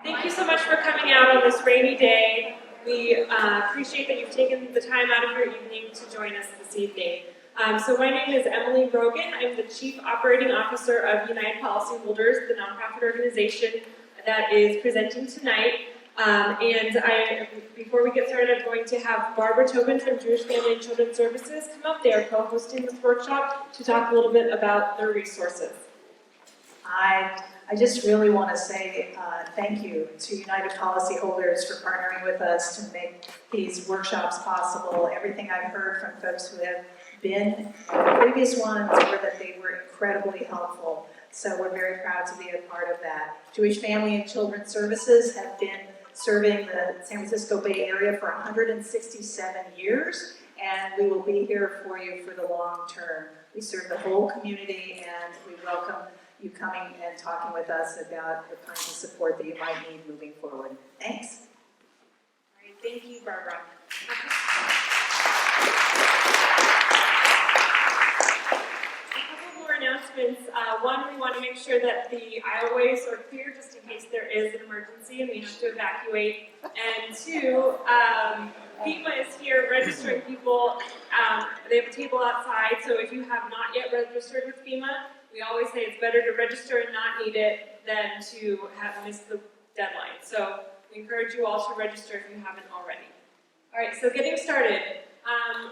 Thank you so much for coming out on this rainy day. We appreciate that you've taken the time out of your evening to join us this evening. So my name is Emily Rogan. I'm the Chief Operating Officer of United Policyholders, the nonprofit organization that is presenting tonight. Before we get started, I'm going to have Barbara Tobin from Jewish Family and Children's Services come up. They are co-hosting this workshop to talk a little bit about their resources. I just really want to say thank you to United Policyholders for partnering with us to make these workshops possible. Everything I've heard from folks who have been in the previous ones were that they were incredibly helpful. So we're very proud to be a part of that. Jewish Family and Children's Services have been serving the San Francisco Bay Area for 167 years, and we will be here for you for the long term. We serve the whole community, and we welcome you coming and talking with us about the kinds of support that you might need moving forward. Thanks. All right, thank you, Barbara. Announcements. One, we want to make sure that the aisleways are clear just in case there is an emergency and we have to evacuate. And two, FEMA is here registering people. They have a table outside, so if you have not yet registered with FEMA, we always say it's better to register and not need it than to have missed the deadline. So we encourage you all to register if you haven't already. All right, so getting started.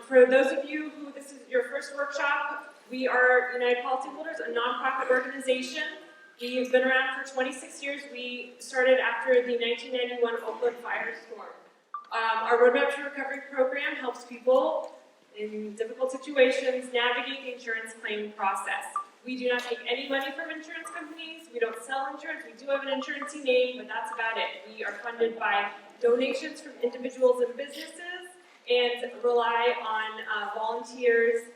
For those of you who this is your first workshop, we are United Policyholders, a nonprofit organization. We've been around for 26 years. We started after the 1991 Oakland firestorm. Our Roadmap to Recovery program helps people in difficult situations navigate the insurance claim process. We do not take any money from insurance companies. We don't sell insurance. We do have an insurancy name, but that's about it. We are funded by donations from individuals and businesses and rely on volunteers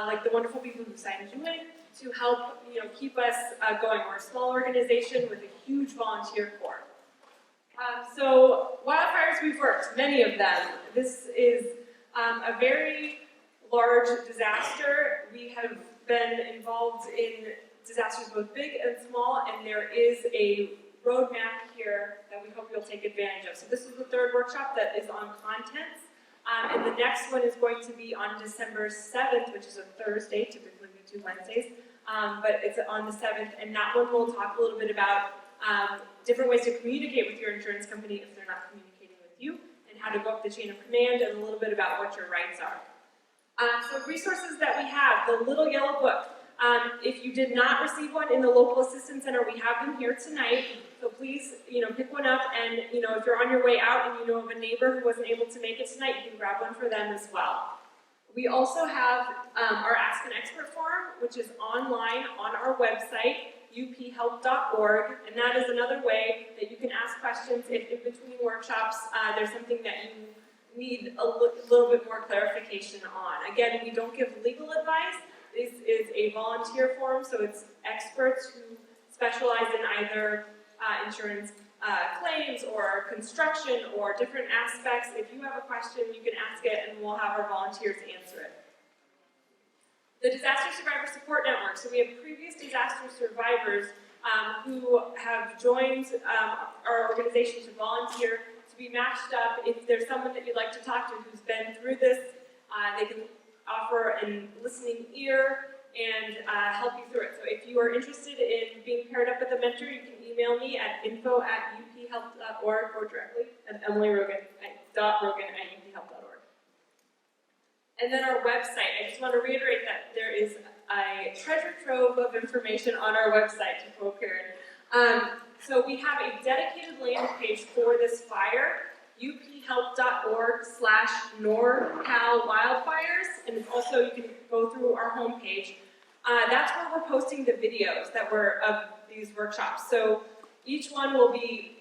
like the wonderful people who signed you in to help keep us going. We're a small organization with a huge volunteer corps. So wildfires, we've worked, many of them. This is a very large disaster. We have been involved in disasters both big and small, and there is a roadmap here that we hope you'll take advantage of. So this is the third workshop that is on contents. And the next one is going to be on December 7th, which is a Thursday. Typically we do Wednesdays, but it's on the 7th. And that one will talk a little bit about different ways to communicate with your insurance company if they're not communicating with you, and how to go up the chain of command, and a little bit about what your rights are. So resources that we have, the little yellow book. If you did not receive one in the local assistance center, we have them here tonight. So please, pick one up, and if you're on your way out and you know of a neighbor who wasn't able to make it tonight, you can grab one for them as well. We also have our Ask an Expert forum, which is online on our website, uphelp.org, and that is another way that you can ask questions if in between workshops there's something that you need a little bit more clarification on. Again, we don't give legal advice. This is a volunteer forum, so it's experts who specialize in either insurance claims or construction or different aspects. If you have a question, you can ask it and we'll have our volunteers answer it. The Disaster Survivor Support Network. So we have previous disaster survivors who have joined our organization to volunteer to be matched up. If there's someone that you'd like to talk to who's been through this, they can offer a listening ear and help you through it. So if you are interested in being paired up with a mentor, you can email me at info@uphelp.org or directly at emilyrogan.rogan@uphelp.org. And then our website. I just want to reiterate that there is a treasure trove of information on our website to quote Karen. So we have a dedicated landing page for this fire, uphelp.org/NorCal wildfires, and it's also, you can go through our homepage. That's where we're posting the videos that were of these workshops. So each one will be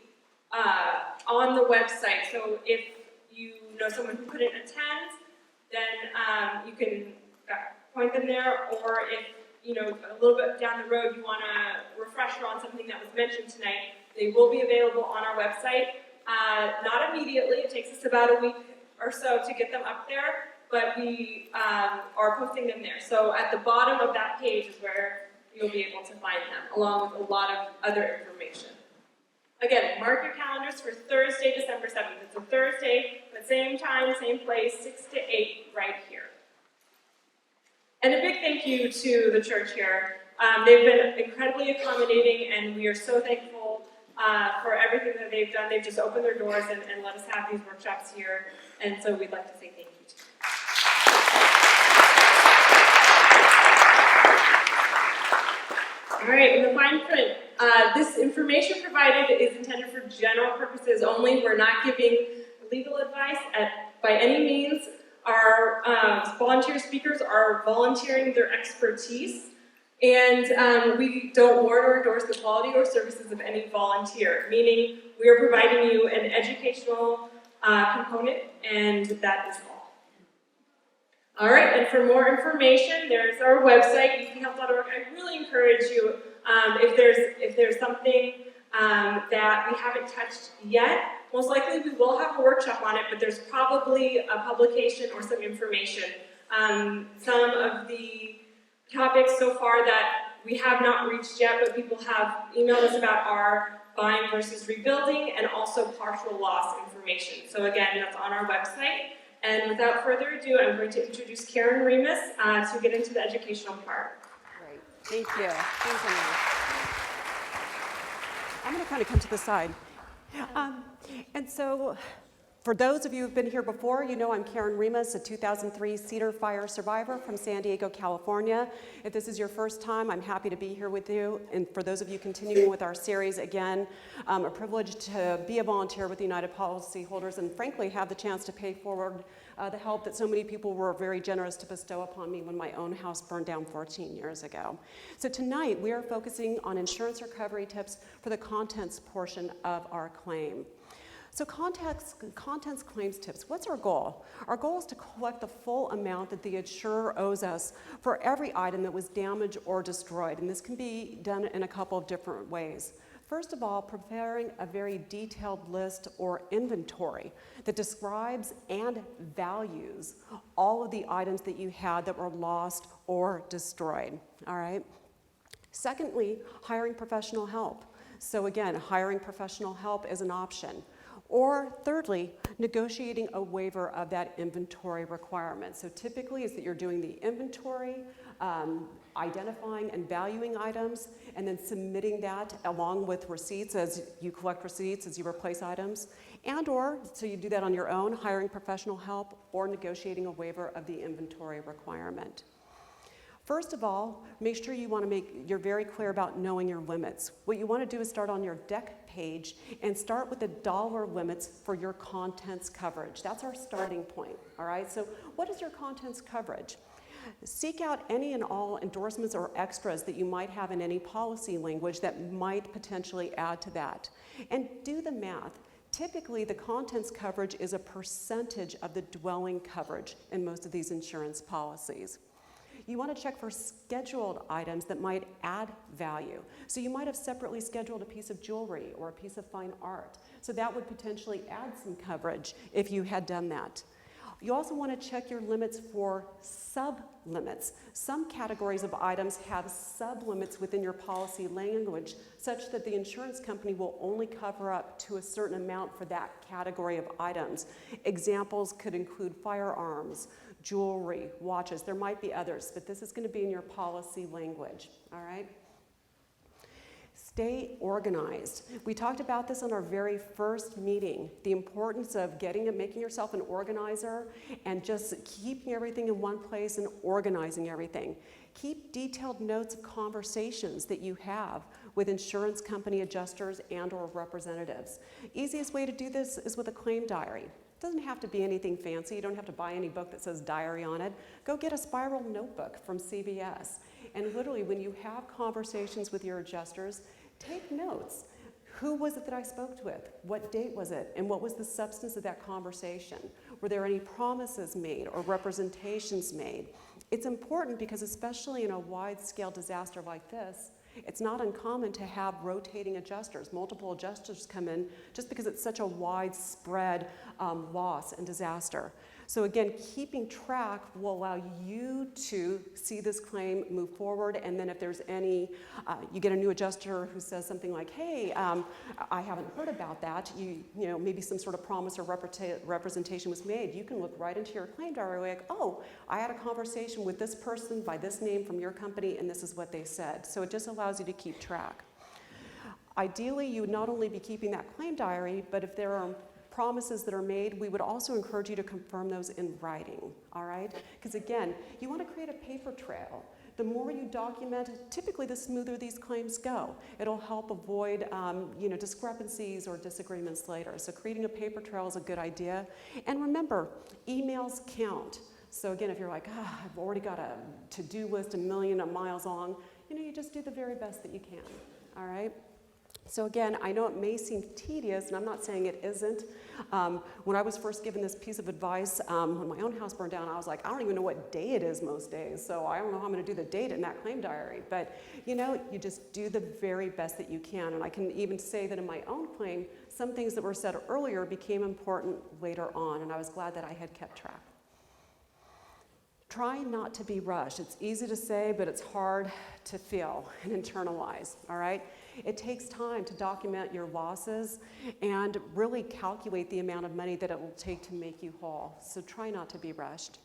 on the website. So if you know someone who couldn't attend, then you can point them there, or if a little bit down the road you want a refresher on something that was mentioned tonight, they will be available on our website. Not immediately, it takes us about a week or so to get them up there, but we are posting them there. So at the bottom of that page is where you'll be able to find them, along with a lot of other information. Again, mark your calendars for Thursday, December 7th. It's a Thursday, but same time, same place, 6 to 8, right here. And a big thank you to the church here. They've been incredibly accommodating, and we are so thankful for everything that they've done. They've just opened their doors and let us have these workshops here, and so we'd like to say thank you to them. All right, in the fine print, this information provided is intended for general purposes only. We're not giving legal advice by any means. Our volunteer speakers are volunteering their expertise, and we don't warrant or endorse the quality or services of any volunteer, meaning we are providing you an educational component, and that is all. All right, and for more information, there's our website, uphealth.org. I really encourage you, if there's something that we haven't touched yet, most likely we will have a workshop on it, but there's probably a publication or some information. Some of the topics so far that we have not reached yet, but people have emailed us about our buying versus rebuilding and also partial loss information. So again, that's on our website. And without further ado, I'm going to introduce Karen Remus to get into the educational part. Great, thank you. Thank you. I'm going to kind of come to the side. And so, for those of you who've been here before, you know I'm Karen Remus, a 2003 Cedar Fire survivor from San Diego, California. If this is your first time, I'm happy to be here with you. And for those of you continuing with our series, again, a privilege to be a volunteer with the United Policyholders and frankly have the chance to pay forward the help that so many people were very generous to bestow upon me when my own house burned down 14 years ago. So tonight, we are focusing on insurance recovery tips for the contents portion of our claim. So contents claims tips, what's our goal? Our goal is to collect the full amount that the insurer owes us for every item that was damaged or destroyed, and this can be done in a couple of different ways. First of all, preparing a very detailed list or inventory that describes and values all of the items that you had that were lost or destroyed, all right? Secondly, hiring professional help. So again, hiring professional help is an option. Or thirdly, negotiating a waiver of that inventory requirement. So typically is that you're doing the inventory, identifying and valuing items, and then submitting that along with receipts as you collect receipts, as you replace items, and or, so you do that on your own, hiring professional help, or negotiating a waiver of the inventory requirement. First of all, make sure you're very clear about knowing your limits. What you want to do is start on your deck page and start with the dollar limits for your contents coverage. That's our starting point, all right? So what is your contents coverage? Seek out any and all endorsements or extras that you might have in any policy language that might potentially add to that. And do the math. Typically, the contents coverage is a percentage of the dwelling coverage in most of these insurance policies. You want to check for scheduled items that might add value. So you might have separately scheduled a piece of jewelry or a piece of fine art. So that would potentially add some coverage if you had done that. You also want to check your limits for sub-limits. Some categories of items have sub-limits within your policy language such that the insurance company will only cover up to a certain amount for that category of items. Examples could include firearms, jewelry, watches. There might be others, but this is going to be in your policy language, all right? Stay organized. We talked about this on our very first meeting, the importance of making yourself an organizer and just keeping everything in one place and organizing everything. Keep detailed notes of conversations that you have with insurance company adjusters and or representatives. Easiest way to do this is with a claim diary. Doesn't have to be anything fancy. You don't have to buy any book that says diary on it. Go get a spiral notebook from CVS. And literally, when you have conversations with your adjusters, take notes. Who was it that I spoke with? What date was it? And what was the substance of that conversation? Were there any promises made or representations made? It's important because especially in a wide-scale disaster like this, it's not uncommon to have rotating adjusters. Multiple adjusters come in just because it's such a widespread loss and disaster. So again, keeping track will allow you to see this claim move forward, and then if there's any, you get a new adjuster who says something like, hey, I haven't heard about that, you know, maybe some sort of promise or representation was made, you can look right into your claim diary like, oh, I had a conversation with this person by this name from your company, and this is what they said. So it just allows you to keep track. Ideally, you would not only be keeping that claim diary, but if there are promises that are made, we would also encourage you to confirm those in writing, all right? Because again, you want to create a paper trail. The more you document, typically the smoother these claims go. It'll help avoid you know, discrepancies or disagreements later. So creating a paper trail is a good idea. And remember, emails count. So again, if you're like, I've already got a to-do list 1,000,000 miles long, you know, you just do the very best that you can, all right? So again, I know it may seem tedious, and I'm not saying it isn't. When I was first given this piece of advice, when my own house burned down, I was like, I don't even know what day it is most days, so I don't know how I'm going to do the date in that claim diary. But you know, you just do the very best that you can. And I can even say that in my own claim, some things that were said earlier became important later on, and I was glad that I had kept track. Try not to be rushed. It's easy to say, but it's hard to feel and internalize, all right? It takes time to document your losses and really calculate the amount of money that it will take to make you whole. So try not to be rushed.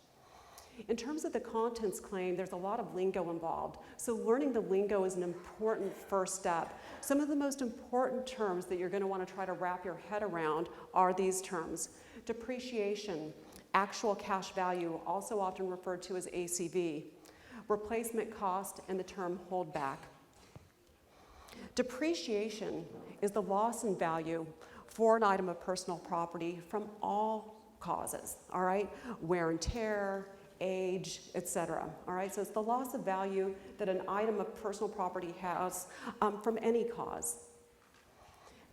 In terms of the contents claim, there's a lot of lingo involved. So learning the lingo is an important first step. Some of the most important terms that you're going to want to try to wrap your head around are these terms: depreciation, actual cash value, also often referred to as ACV, replacement cost, and the term holdback. Depreciation is the loss in value for an item of personal property from all causes, all right? Wear and tear, age, etc. All right, so it's the loss of value that an item of personal property has from any cause.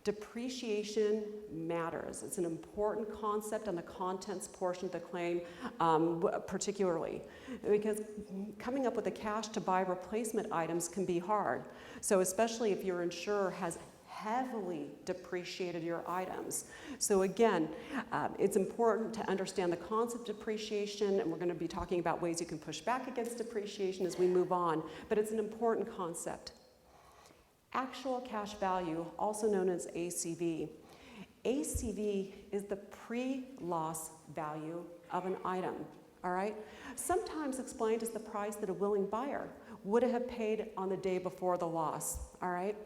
Depreciation matters. It's an important concept on the contents portion of the claim, particularly, because coming up with the cash to buy replacement items can be hard. So especially if your insurer has heavily depreciated your items. So again, it's important to understand the concept of depreciation, and we're going to be talking about ways you can push back against depreciation as we move on, but it's an important concept. Actual cash value, also known as ACV. ACV is the pre-loss value of an item, all right? Sometimes explained as the price that a willing buyer would have paid on the day before the loss, all right?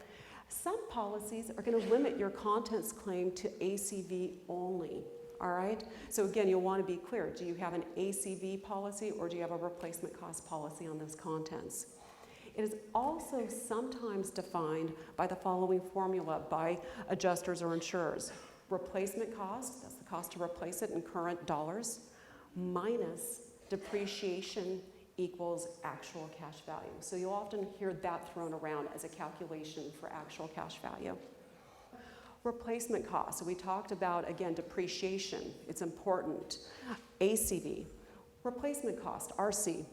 Some policies are going to limit your contents claim to ACV only, all right? So again, you'll want to be clear. Do you have an ACV policy or do you have a replacement cost policy on those contents? It is also sometimes defined by the following formula by adjusters or insurers. Replacement cost, that's the cost to replace it in current dollars, minus depreciation equals actual cash value. So you'll often hear that thrown around as a calculation for actual cash value. Replacement cost, so we talked about, again, depreciation, it's important. ACV, replacement cost, RC.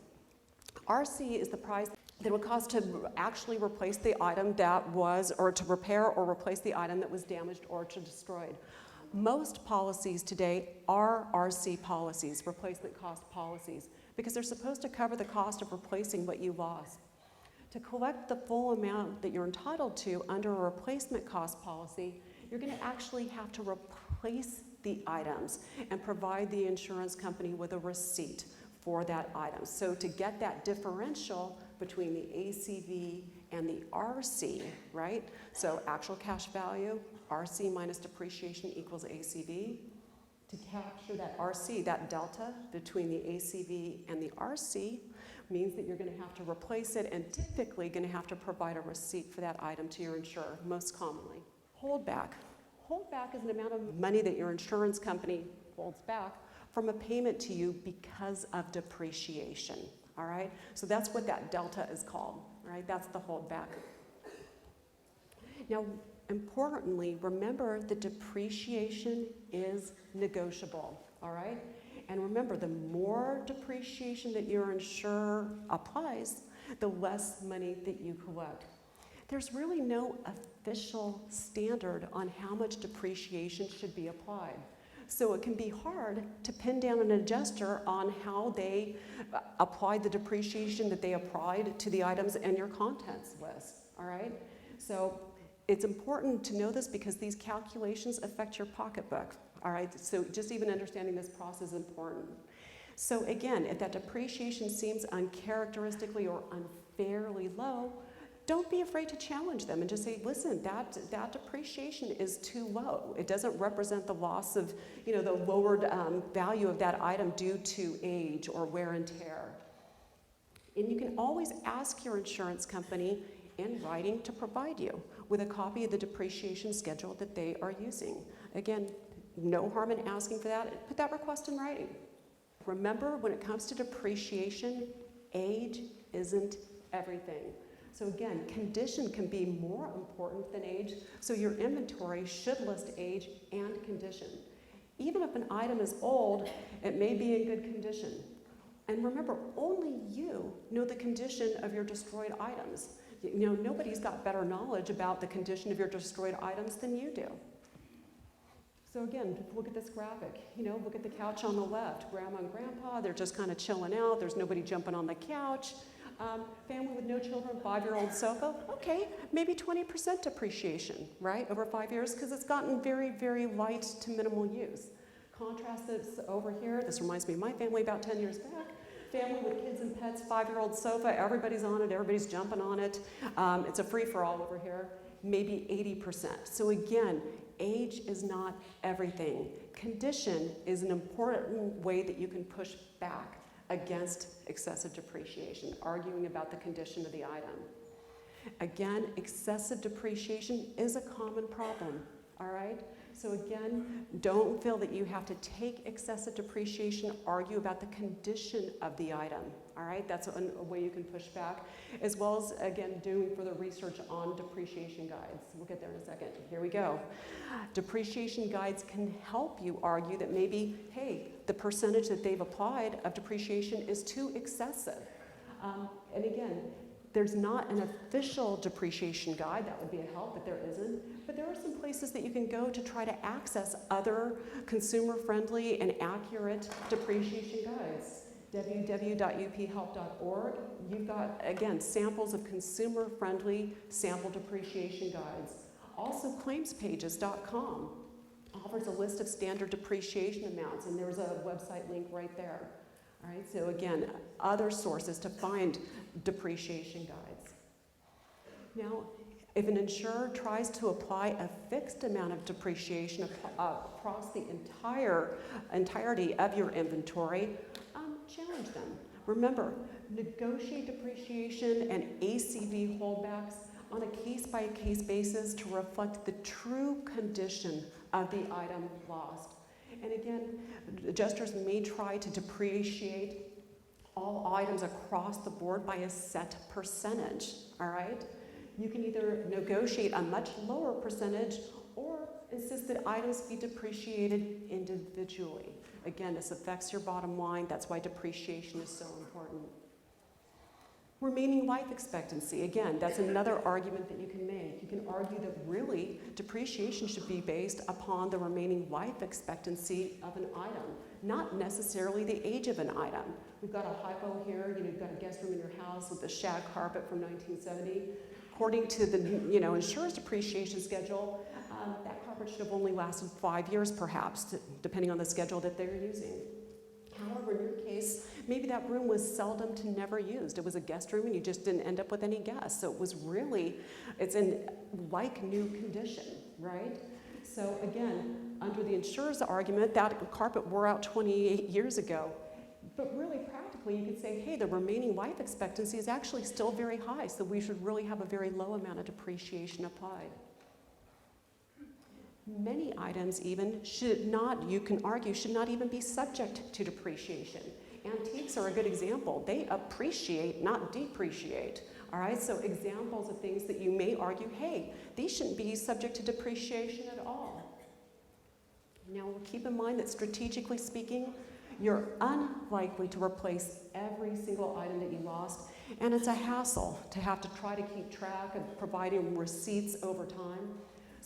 RC is the price that it would cost to actually replace the item that was, or to repair or replace the item that was damaged or destroyed. Most policies today are RC policies, replacement cost policies, because they're supposed to cover the cost of replacing what you lost. To collect the full amount that you're entitled to under a replacement cost policy, you're going to actually have to replace the items and provide the insurance company with a receipt for that item. So to get that differential between the ACV and the RC, right? So actual cash value, RC minus depreciation equals ACV. To capture that RC, that delta between the ACV and the RC, means that you're going to have to replace it and typically going to have to provide a receipt for that item to your insurer, most commonly. Holdback. Holdback is an amount of money that your insurance company holds back from a payment to you because of depreciation. All right, so that's what that delta is called, all right? That's the holdback. Now, importantly, remember that depreciation is negotiable, all right? And remember, the more depreciation that your insurer applies, the less money that you collect. There's really no official standard on how much depreciation should be applied. So it can be hard to pin down an adjuster on how they applied the depreciation that they applied to the items in your contents list, all right? So it's important to know this because these calculations affect your pocketbook, all right? So just even understanding this process is important. So again, if that depreciation seems uncharacteristically or unfairly low, don't be afraid to challenge them and just say, listen, that depreciation is too low. It doesn't represent the loss of, the lowered value of that item due to age or wear and tear. And you can always ask your insurance company in writing to provide you with a copy of the depreciation schedule that they are using. Again, no harm in asking for that. Put that request in writing. Remember, when it comes to depreciation, age isn't everything. So again, condition can be more important than age, so your inventory should list age and condition. Even if an item is old, it may be in good condition. And remember, only you know the condition of your destroyed items. Nobody's got better knowledge about the condition of your destroyed items than you do. So again, look at this graphic. Look at the couch on the left. Grandma and grandpa, they're just kind of chilling out. There's nobody jumping on the couch. Family with no children, 5-year-old sofa. Okay, maybe 20% depreciation, right, over 5 years, because it's gotten very, very light to minimal use. Contrast this over here. This reminds me of my family about 10 years back. Family with kids and pets, 5-year-old sofa. Everybody's on it. Everybody's jumping on it. It's a free-for-all over here. Maybe 80%. So again, age is not everything. Condition is an important way that you can push back against excessive depreciation, arguing about the condition of the item. Again, excessive depreciation is a common problem, all right? So again, don't feel that you have to take excessive depreciation, argue about the condition of the item, all right? That's a way you can push back, as well as, again, doing further research on depreciation guides. We'll get there in a second. Here we go. Depreciation guides can help you argue that maybe, hey, the percentage that they've applied of depreciation is too excessive. And again, there's not an official depreciation guide. That would be a help, but there isn't. But there are some places that you can go to try to access other consumer-friendly and accurate depreciation guides. www.uphelp.org. You've got, again, samples of consumer-friendly sample depreciation guides. Also, claimspages.com offers a list of standard depreciation amounts, and there's a website link right there. All right, so again, other sources to find depreciation guides. Now, if an insurer tries to apply a fixed amount of depreciation across the entirety of your inventory, challenge them. Remember, negotiate depreciation and ACV holdbacks on a case-by-case basis to reflect the true condition of the item lost. And again, adjusters may try to depreciate all items across the board by a set percentage, all right? You can either negotiate a much lower percentage or insist that items be depreciated individually. Again, this affects your bottom line. That's why depreciation is so important. Remaining life expectancy, again, that's another argument that you can make. You can argue that really depreciation should be based upon the remaining life expectancy of an item, not necessarily the age of an item. We've got a hypo here, you've got a guest room in your house with a shag carpet from 1970. According to the insurer's depreciation schedule, that carpet should have only lasted 5 years perhaps, depending on the schedule that they're using. However, in your case, maybe that room was seldom to never used. It was a guest room and you just didn't end up with any guests. So it was really, it's in like new condition, right? So again, under the insurer's argument, that carpet wore out 28 years ago. But really practically, you could say, hey, the remaining life expectancy is actually still very high, so we should really have a very low amount of depreciation applied. Many items even should not, you can argue, should not even be subject to depreciation. Antiques are a good example. They appreciate, not depreciate. All right, so examples of things that you may argue, hey, these shouldn't be subject to depreciation at all. Now, keep in mind that strategically speaking, you're unlikely to replace every single item that you lost, and it's a hassle to have to try to keep track of providing receipts over time.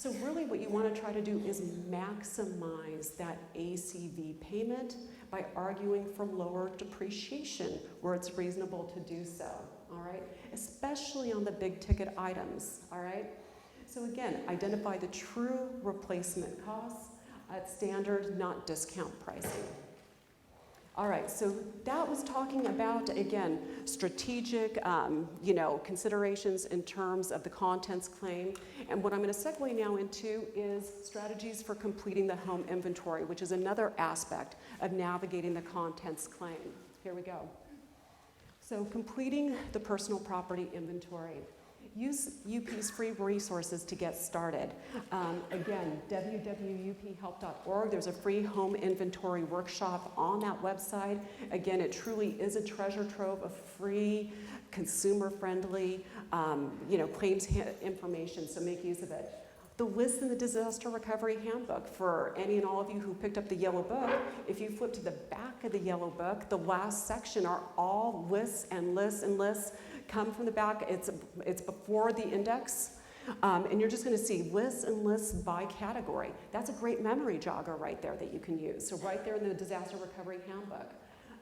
So really what you want to try to do is maximize that ACV payment by arguing for lower depreciation where it's reasonable to do so, all right? Especially on the big ticket items, all right? So again, identify the true replacement costs at standard, not discount pricing. All right, so that was talking about, again, strategic, considerations in terms of the contents claim. And what I'm going to segue now into is strategies for completing the home inventory, which is another aspect of navigating the contents claim. Here we go. So completing the personal property inventory. Use UP's free resources to get started. Again, www.uphelp.org. There's a free home inventory workshop on that website. Again, it truly is a treasure trove of free, consumer-friendly, claims information, so make use of it. The list in the Disaster Recovery Handbook, for any and all of you who picked up the yellow book, if you flip to the back of the yellow book, the last section are all lists and lists and lists. Come from the back, it's before the index, and you're just going to see lists and lists by category. That's a great memory jogger right there that you can use. So right there in the Disaster Recovery Handbook.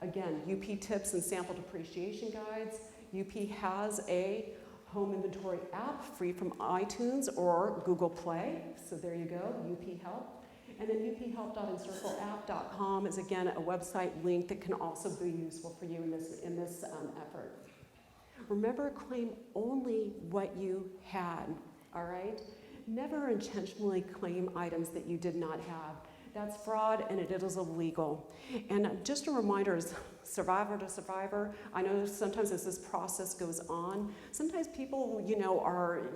Again, UP tips and sample depreciation guides. UP has a home inventory app free from iTunes or Google Play. So there you go, UP Help. And then uphelp.encircleapp.com is again a website link that can also be useful for you in this effort. Remember, claim only what you had, all right? Never intentionally claim items that you did not have. That's fraud and it is illegal. And just a reminder, as survivor to survivor, I know sometimes as this process goes on, sometimes people, are,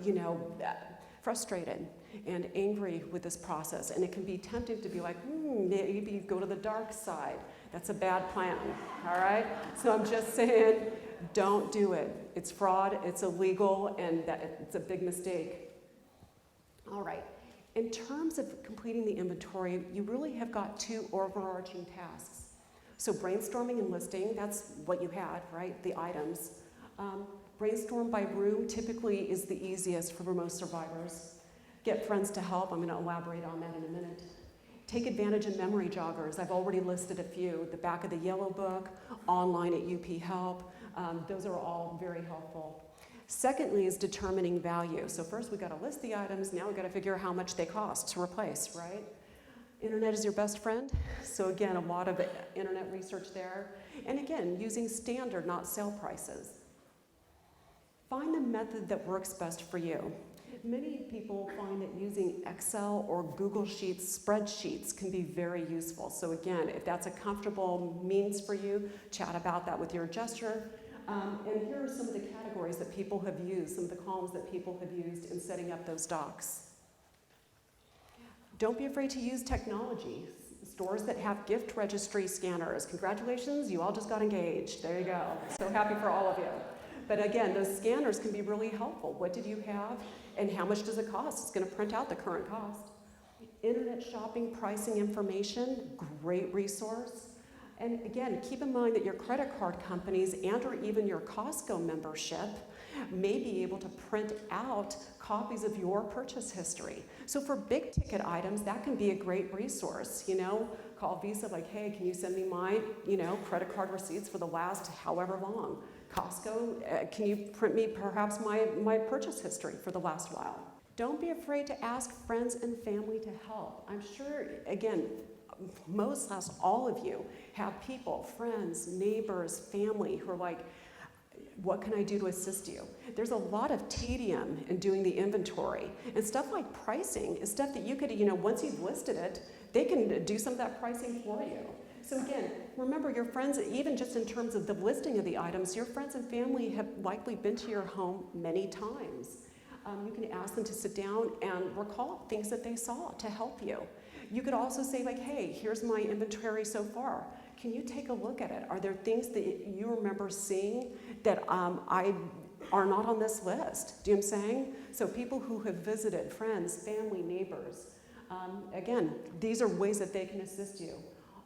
frustrated and angry with this process. And it can be tempting to be like, maybe go to the dark side. That's a bad plan, all right? So I'm just saying, don't do it. It's fraud, it's illegal, and it's a big mistake. All right. In terms of completing the inventory, you really have got two overarching tasks. So brainstorming and listing, that's what you had, right? The items. Brainstorm by room typically is the easiest for most survivors. Get friends to help. I'm going to elaborate on that in a minute. Take advantage of memory joggers. I've already listed a few. The back of the yellow book, online at UP Help. Those are all very helpful. Secondly is determining value. So first we got to list the items, now we got to figure out how much they cost to replace, right? Internet is your best friend. So again, a lot of internet research there. And again, using standard, not sale prices. Find the method that works best for you. Many people find that using Excel or Google Sheets spreadsheets can be very useful. So again, if that's a comfortable means for you, chat about that with your adjuster. And here are some of the categories that people have used, some of the columns that people have used in setting up those docs. Don't be afraid to use technology. Stores that have gift registry scanners. Congratulations, you all just got engaged. There you go. So happy for all of you. But again, those scanners can be really helpful. What did you have and how much does it cost? It's going to print out the current cost. Internet shopping pricing information, great resource. And again, keep in mind that your credit card companies and or even your Costco membership may be able to print out copies of your purchase history. So for big ticket items, that can be a great resource. Call Visa like, hey, can you send me my, credit card receipts for the last however long? Costco, can you print me perhaps my purchase history for the last while? Don't be afraid to ask friends and family to help. I'm sure, again, most, all of you have people, friends, neighbors, family who are like, what can I do to assist you? There's a lot of tedium in doing the inventory. And stuff like pricing is stuff that you could, once you've listed it, they can do some of that pricing for you. So again, remember your friends, even just in terms of the listing of the items, your friends and family have likely been to your home many times. You can ask them to sit down and recall things that they saw to help you. You could also say like, hey, here's my inventory so far. Can you take a look at it? Are there things that you remember seeing that are not on this list? Do you know what I'm saying? So people who have visited, friends, family, neighbors. Again, these are ways that they can assist you.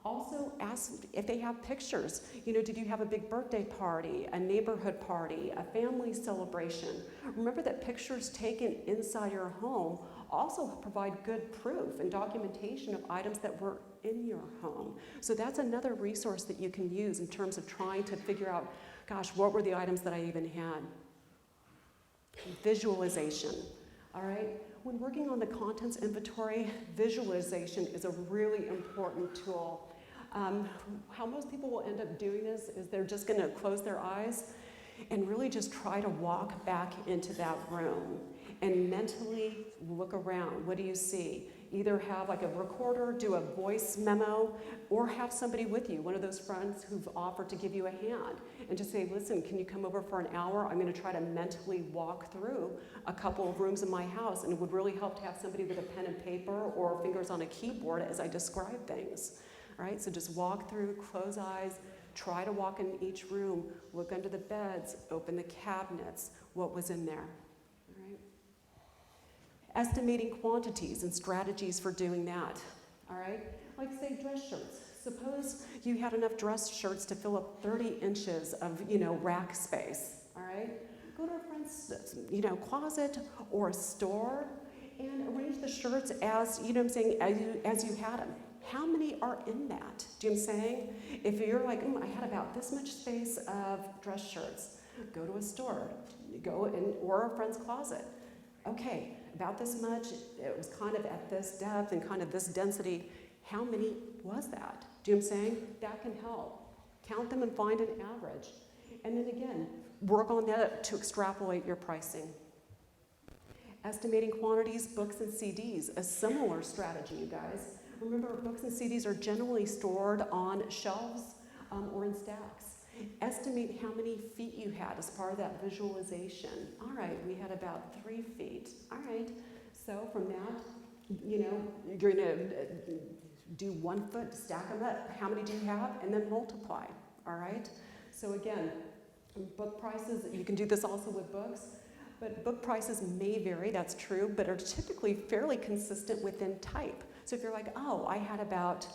Also ask if they have pictures. Did you have a big birthday party, a neighborhood party, a family celebration? Remember that pictures taken inside your home Also provide good proof and documentation of items that were in your home. So that's another resource that you can use in terms of trying to figure out, gosh, what were the items that I even had? Visualization, all right? When working on the contents inventory, visualization is a really important tool. How most people will end up doing this is they're just gonna close their eyes and really just try to walk back into that room and mentally look around. What do you see? Either have like a recorder, do a voice memo, or have somebody with you, one of those friends who've offered to give you a hand, and just say, listen, can you come over for an hour? I'm gonna try to mentally walk through a couple of rooms in my house, and it would really help to have somebody with a pen and paper or fingers on a keyboard as I describe things. All right, so just walk through, close eyes, try to walk in each room, look under the beds, open the cabinets, what was in there. All right. Estimating quantities and strategies for doing that. All right, like say dress shirts. Suppose you had enough dress shirts to fill up 30 inches of, rack space. All right, go to a friend's, closet or a store and arrange the shirts as, as you had them. How many are in that? Do you know what I'm saying? If you're like, I had about this much space of dress shirts, go to a store, or a friend's closet. Okay, about this much, it was kind of at this depth and kind of this density. How many was that? Do you know what I'm saying? That can help. Count them and find an average. And then again, work on that to extrapolate your pricing. Estimating quantities, books and CDs, a similar strategy, you guys. Remember, books and CDs are generally stored on shelves or in stacks. Estimate how many feet you had as part of that visualization. All right, we had about 3 feet. All right, so from that, you're gonna do 1 foot, stack them up. How many do you have? And then multiply, all right? So again, book prices, you can do this also with books, but book prices may vary, that's true, but are typically fairly consistent within type. So if you're like, I had about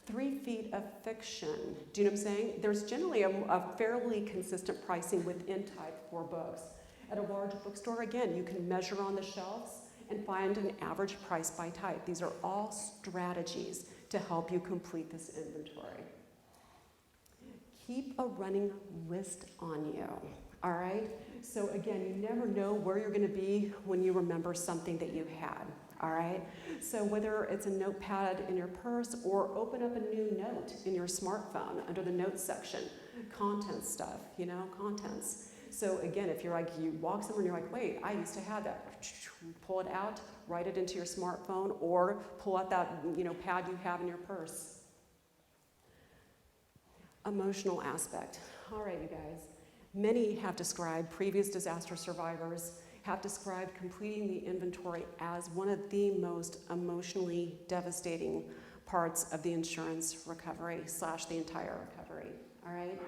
3 feet of fiction, do you know what I'm saying? There's generally a fairly consistent pricing within type for books. At a large bookstore, again, you can measure on the shelves and find an average price by type. These are all strategies to help you complete this inventory. Keep a running list on you, all right? So again, you never know where you're gonna be when you remember something that you had. All right, so whether it's a notepad in your purse or open up a new note in your smartphone under the notes section, contents stuff, contents. So again, if you're like, you walk somewhere and you're like, wait, I used to have that, pull it out, write it into your smartphone, or pull out that, pad you have in your purse. Emotional aspect. All right, you guys. Many have described, previous disaster survivors have described completing the inventory as one of the most emotionally devastating parts of the insurance recovery / the entire recovery, all right?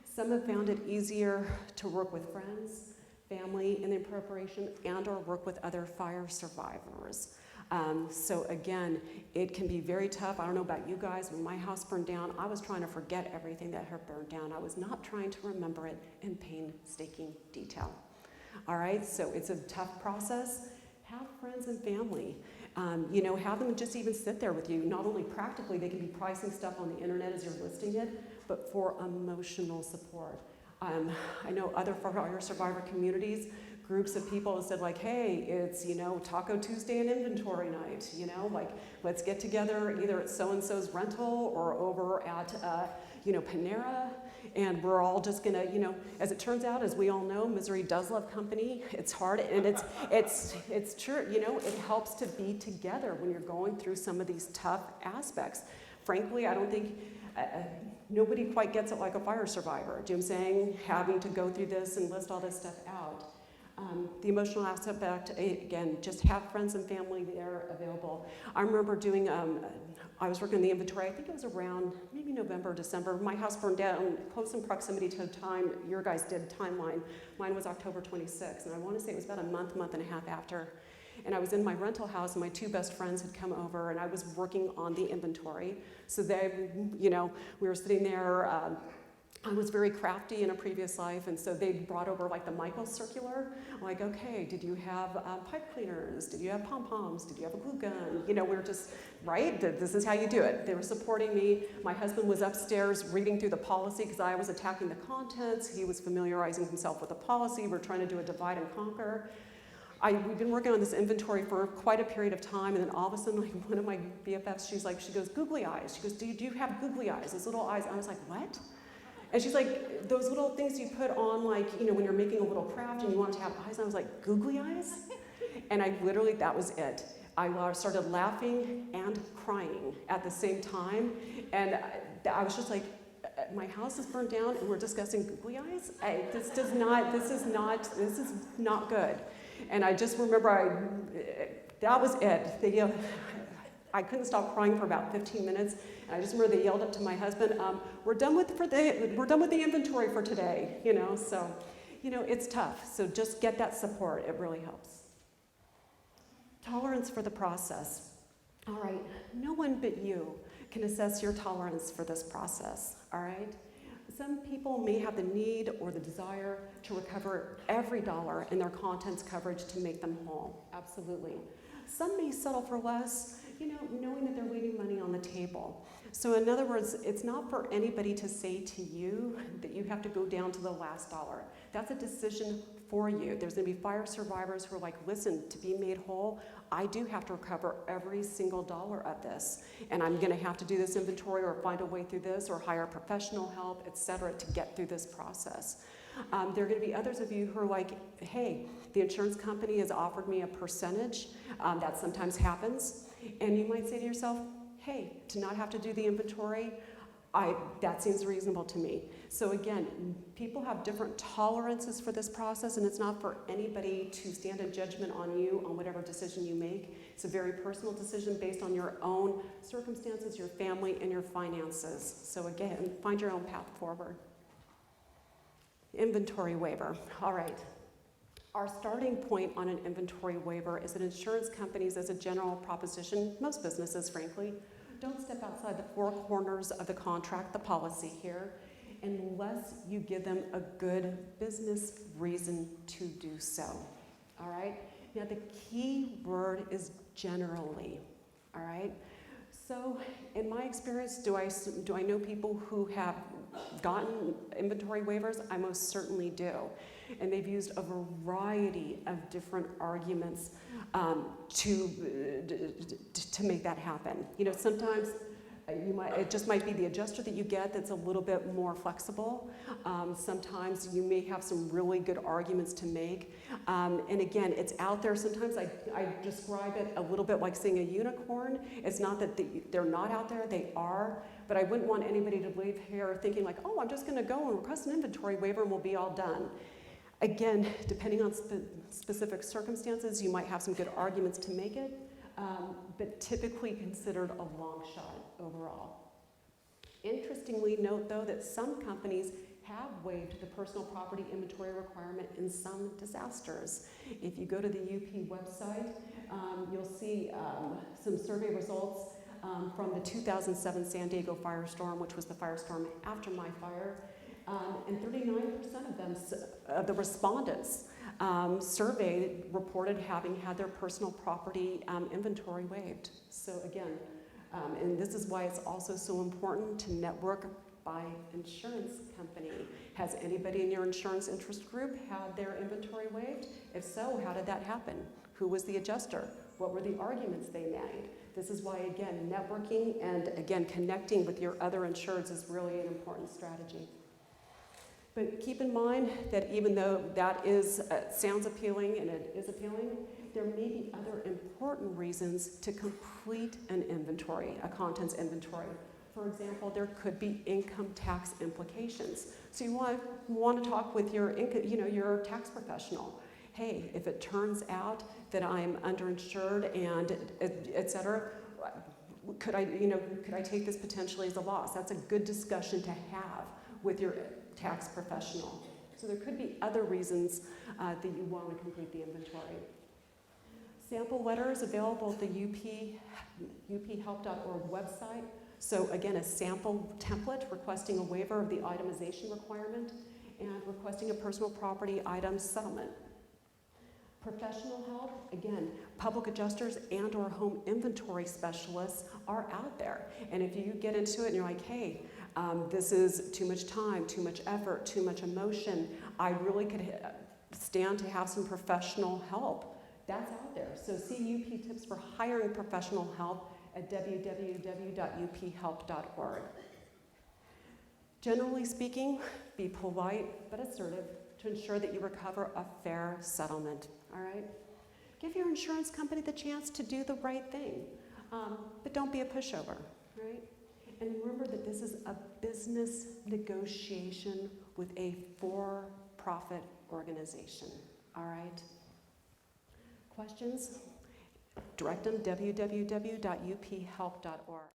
Some have found it easier to work with friends, family in the preparation, and or work with other fire survivors. So again, it can be very tough. I don't know about you guys, when my house burned down, I was trying to forget everything that had burned down. I was not trying to remember it in painstaking detail. All right, so it's a tough process. Have friends and family. Have them just even sit there with you. Not only practically, they can be pricing stuff on the internet as you're listing it, but for emotional support. I know other fire survivor communities, groups of people have said like, hey, it's, Taco Tuesday and inventory night, let's get together either at so-and-so's rental or over at, Panera, and we're all just gonna, as it turns out, as we all know, misery does love company. It's hard, and it's true, it helps to be together when you're going through some of these tough aspects. Frankly, I don't think, nobody quite gets it like a fire survivor. Do you know what I'm saying? Having to go through this and list all this stuff out. The emotional aspect, again, just have friends and family there available. I remember doing, I was working on the inventory, I think it was around maybe November, December. My house burned down close in proximity to the time your guys did timeline. Mine was October 26th, and I want to say it was about a month and a half after. And I was in my rental house, and my 2 best friends had come over, and I was working on the inventory. So they, we were sitting there, I was very crafty in a previous life, and so they brought over like the Michael circular. I'm like, okay, did you have pipe cleaners? Did you have pom-poms? Did you have a glue gun? You know, we're just, right? This is how you do it. They were supporting me. My husband was upstairs reading through the policy because I was attacking the contents. He was familiarizing himself with the policy. We're trying to do a divide and conquer. We've been working on this inventory for quite a period of time, and then all of a sudden, like, one of my BFFs, she goes, googly eyes. She goes, do you have googly eyes? Those little eyes. I was like, what? And she's like, those little things you put on, like, you know, when you're making a little craft and you want it to have eyes. And I was like, googly eyes? And I literally, that was it. I started laughing and crying at the same time. And I was just like, my house is burned down and we're discussing googly eyes? This is not good. And I just remember that was it. I couldn't stop crying for about 15 minutes. And I just remember they yelled up to my husband, we're done with the inventory for today, you know, so, you know, it's tough. So just get that support, it really helps. Tolerance for the process. All right, no one but you can assess your tolerance for this process, all right? Some people may have the need or the desire to recover every dollar in their contents coverage to make them whole, absolutely. Some may settle for less, you know, knowing that they're leaving money on the table. So in other words, it's not for anybody to say to you that you have to go down to the last dollar. That's a decision for you. There's gonna be fire survivors who are like, listen, to be made whole, I do have to recover every single dollar of this. And I'm gonna have to do this inventory or find a way through this or hire professional help, et cetera, to get through this process. There are gonna be others of you who are like, hey, the insurance company has offered me a percentage. That sometimes happens. And you might say to yourself, hey, to not have to do the inventory, that seems reasonable to me. So again, people have different tolerances for this process, and it's not for anybody to stand in judgment on you on whatever decision you make. It's a very personal decision based on your own circumstances, your family, and your finances. So again, find your own path forward. Inventory waiver. All right. Our starting point on an inventory waiver is that insurance companies, as a general proposition, most businesses, frankly, don't step outside the four corners of the contract, the policy here, unless you give them a good business reason to do so. All right? Now, the key word is generally. All right? So, in my experience, do I know people who have gotten inventory waivers? I most certainly do. And they've used a variety of different arguments to make that happen. You know, sometimes it just might be the adjuster that you get that's a little bit more flexible. Sometimes you may have some really good arguments to make. And again, it's out there. Sometimes I describe it a little bit like seeing a unicorn. It's not that they're not out there, they are. But I wouldn't want anybody to leave here thinking like, oh, I'm just going to go and request an inventory waiver and we'll be all done. Again, depending on specific circumstances, you might have some good arguments to make it, but typically considered a long shot overall. Interestingly, note though that some companies have waived the personal property inventory requirement in some disasters. If you go to the UP website, you'll see some survey results from the 2007 San Diego firestorm, which was the firestorm after my fire. And 39% of the respondents surveyed reported having had their personal property inventory waived. So again, and this is why it's also so important to network by insurance company. Has anybody in your insurance interest group had their inventory waived? If so, how did that happen? Who was the adjuster? What were the arguments they made? This is why, again, networking and, again, connecting with your other insureds is really an important strategy. But keep in mind that even though that sounds appealing and it is appealing, there may be other important reasons to complete an inventory, a contents inventory. For example, there could be income tax implications. So you want to talk with your tax professional. Hey, if it turns out that I'm underinsured and et cetera, could I take this potentially as a loss? That's a good discussion to have with your tax professional. So there could be other reasons that you want to complete the inventory. Sample letters available at the uphelp.org website So again, a sample template requesting a waiver of the itemization requirement and requesting a personal property item settlement. Professional help, again, public adjusters and or home inventory specialists are out there. And if you get into it and you're like, hey, this is too much time, too much effort, too much emotion, I really could stand to have some professional help. That's out there. So see UP tips for hiring professional help at www.uphelp.org. Generally speaking, be polite but assertive to ensure that you recover a fair settlement, all right? Give your insurance company the chance to do the right thing, but don't be a pushover, right? And remember that this is a business negotiation with a for-profit organization, all right? Questions? Direct them www.uphelp.org.